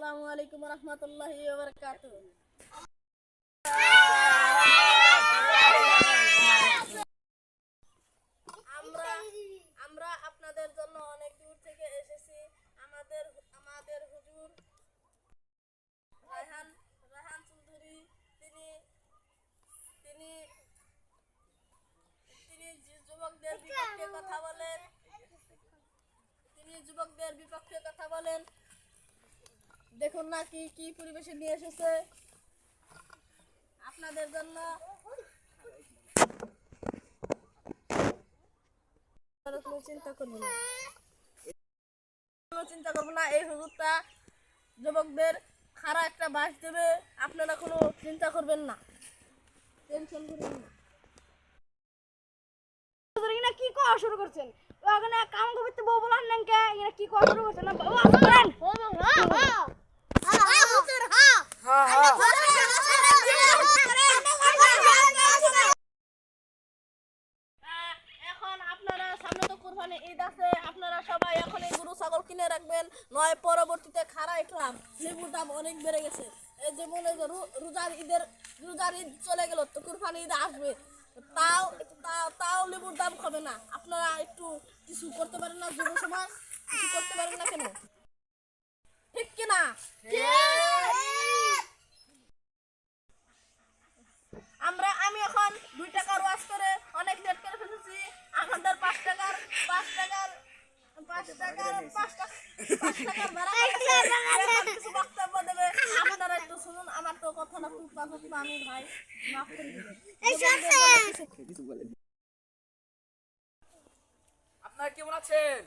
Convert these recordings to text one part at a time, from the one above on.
আসসালামু আলাইকুম রহমতুল্লাহি ওয়া বারাকাতুহু। আমরা আমরা আপনাদের জন্য অনেক দূর থেকে এসেছি। আমাদের আমাদের হুজুর রায়হান রায়হান চৌধুরী তিনি তিনি তিনি যুবকদের বিপক্ষে কথা বলেন। দেখুন না কি কি পরিবেশে নিয়ে এসেছে আপনাদের জন্য। চিন্তা করবো না, এই হুজুরটা যুবকদের খারাপ একটা বাস দেবে। আপনারা কোনো চিন্তা করবেন না, টেনশন করবেন না। কি করা শুরু করছেন? ওখানে কাম করতে বউ বলার নেন কে? এরা কি করা শুরু করছেন? না বাবা আসেন। এখন আপনারা সামনে তো কুরবানি ঈদ আছে, আপনারা সবাই এখন এই গরু ছাগল কিনে রাখবেন, নয় পরবর্তীতে খারাই খাম লেবুর দাম অনেক বেড়ে গেছে। এই যে মনে রোজার ঈদ চলে গেল, তো কুরবানি ঈদ আসবে, তাও তাও তাও লেবুর দাম কমে না। আপনারা একটু কিছু করতে পারেন না? যুব সমাজ কিছু করতে পারেন না কেন? ঠিক কিনা? আমি এখন 2 টাকার ওয়াজ করে অনেক লেট করে ফেলেছি। আমাদের 5 টাকার ভাড়া কিছু বক্তব্য দেবে, আপনারা একটু শুনুন। আমার তো কথা না খুব আমি ভাই মাফ করে দিবেন। আপনারা কেমন আছেন?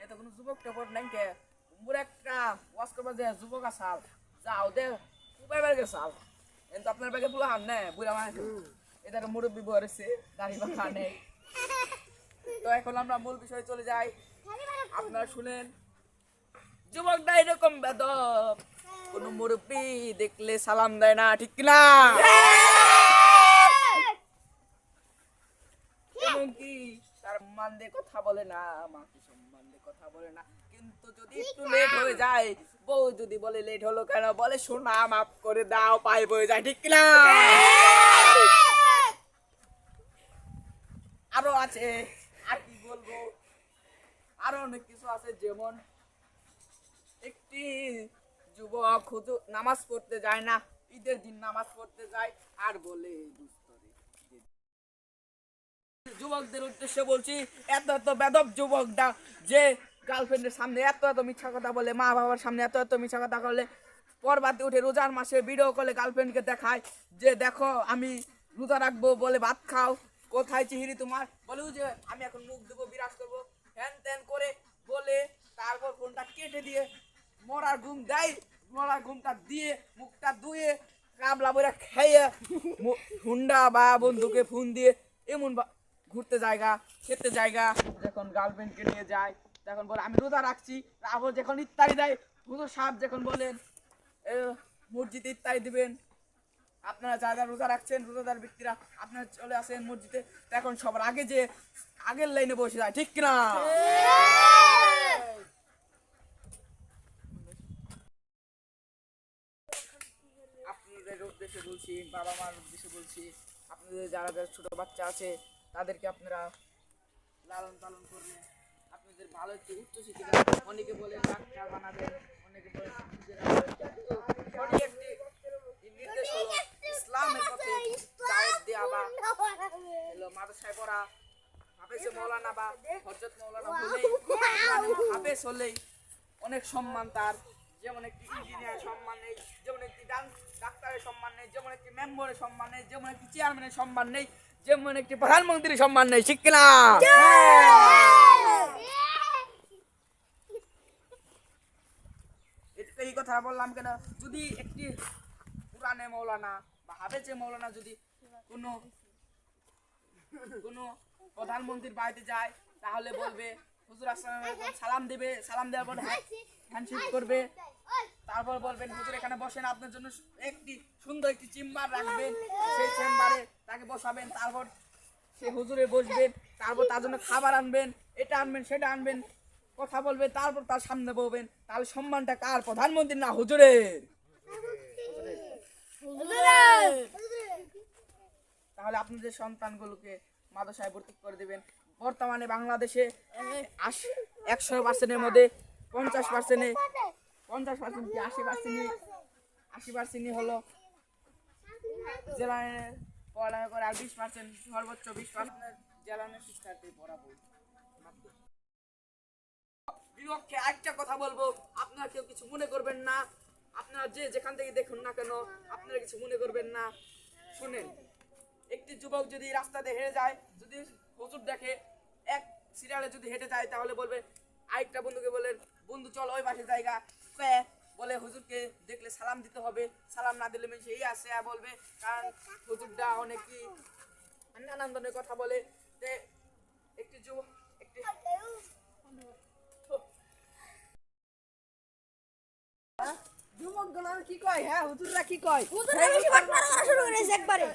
এটা কোনো যুবক টপর নাই কে উমর একটা ওয়াজ করবা যে যুবক আসাল যাও দে উপায় বের গেছাল কিন্তু আপনার ব্যাগে পুরো হান না বুড়া মানে এটা মুরব্বী বয়সে দাড়ি বাঁধা নেই। তো এখন আমরা মূল বিষয়ে চলে যাই। আপনারা শুনেন, যুবকটা এরকম বেদব, কোন মুরব্বী দেখলে সালাম দেয় না, ঠিক না? এমনকি তার সম্মান দিয়ে কথা বলে না, মাকে সম্মান দিয়ে কথা বলে না। কিন্তু যদি একটু লেট হয়ে যায়, বউ যদি বলে লেট হলো কেন, বলে শোনা মাফ করে দাও, পায়ে বয়ে যায়, ঠিক না? আরো আছে, আর কি বলবো, আরো অনেক কিছু আছে। যেমন একটি যুবক হুজুর নামাজ পড়তে যায় না, ঈদের দিন নামাজ পড়তে যায় আর বলে যুবকদের উদ্দেশ্যে বলছি, এত এত বেদব যুবকটা যে গার্লফ্রেন্ডের সামনে এত এত মিথ্যা কথা বলে, মা বাবার সামনে এত এত মিথ্যা কথা বলে, পরবাতে উঠে রোজার মাসে ভিডিও কলে গার্লফ্রেন্ডকে দেখায় যে দেখো আমি রোজা রাখবো, বলে ভাত খাও, কোথায় চিহিরি তোমার, বলে যে আমি এখন মুখ দেবো, বিরাজ করবো, হ্যান ত্যান করে বলে তারপর ফোনটা কেটে দিয়ে মরার ঘুম দেয়। মরার ঘুমটা দিয়ে মুখটা ধুয়ে কাবলা বইরা খেয়ে হুন্ডা বা বন্ধুকে ফোন দিয়ে এমন ঘুরতে জায়গা খেতে জায়গা যখন গার্লফ্রেন্ডকে নিয়ে যায় তখন বলে আমি রোজা রাখছি। তারপর যখন ইফতারি দেয় হুজুর সাহেব যখন বলেন মসজিদে ইফতারি দিবেন, আপনারা যারা রোজা রাখছেন রোজাদার ব্যক্তিরা আপনারা চলে আসেন মসজিদে, তখন সবার আগে যে আগের লাইনে বসে যায়, ঠিক কিনা? আপনাদের উদ্দেশ্যে বলছি, বাবা মার উদ্দেশ্যে বলছি, আপনাদের যারা যারা ছোট বাচ্চা আছে তাদেরকে আপনারা লালন পালন করবেন, আপনাদের ভালো একটি উচ্চ শিক্ষিত, অনেকে বলে ডাক্তার বানাবেন, অনেকে বলে সঠিক একটি নির্দেশ হলো ইসলামের পথে দাওয়াত দেয়া বা হলো মাদ্রাসায় পড়া, হাফেজে মাওলানা বা হযরত মাওলানা হলেই, হাফেজ হলেই অনেক সম্মান তার। যেমন একটি ইঞ্জিনিয়ার সম্মান নেই, যেমন একটি ডাক্তারের সম্মান নেই, যেমন একটি মেম্বারের সম্মান নেই, যেমন একটি চেয়ারম্যানের সম্মান নেই, যেমন একটি প্রধানমন্ত্রীর সম্মান নেই, ঠিক কিনা? এই কথা বললাম কেন, যদি একটি পুরানে মৌলানা বা হাফেজে মৌলানা যদি কোনো প্রধানমন্ত্রীর বাড়িতে যায় তাহলে বলবে হুজুর আসসালামু আলাইকুম, সালাম দেবে, সালাম দেওয়ার পর হ্যান্ডশেক করবে, তারপর বলবেন হুজুর এখানে বসেন, আপনার জন্য একটি সুন্দর একটি চেম্বার রাখবেন, সেই চেম্বারে তাকে বসাবেন, তারপর সে হুজুরে বসবেন, তারপর তার জন্য খাবার আনবেন, এটা আনবেন সেটা আনবেন, কথা বলবে তারপর তার সামনে বলবেন, তাহলে সম্মানটা কার? প্রধানমন্ত্রী না হুজুরের? তাহলে আপনাদের সন্তানগুলোকে মাদ্রাসায় ভর্তি করে দিবেন। বর্তমানে বাংলাদেশে 100%-এর মধ্যে 50%-এ 50% কি 80% হলো জেলায় পড়ালেখা করে, আর 20% সর্বোচ্চ 20% জেলানের শিক্ষার্থী পড়াবো। বিপক্ষে একটা কথা বলবো, আপনারা কেউ কিছু মনে করবেন না। আপনারা যে যেখান থেকে দেখুন না কেন, আপনারা কিছু মনে করবেন না। শুনেন, একটি যুবক যদি রাস্তাতে হেঁটে যায়, যদি হুজুর দেখে এক সিরিয়ালে যদি হেঁটে যায়, তাহলে বলবে আরেকটা বন্ধুকে বলেন, বন্ধু চল ওই পাশে জায়গা বলে হুজুরকে দেখলে সালাম দিতে হবে। সালাম না দিলে মানুষ এই আসে বলবে, কারণ হুজুরটা অনেকই নানান ধরনের কথা বলে। যে একটি যুবক একটি যুবকগুলো কি কয়, হ্যাঁ হুজুররা কি কয়, হুজুর বেশি বাটপাড়া করা শুরু করেছে একবারে।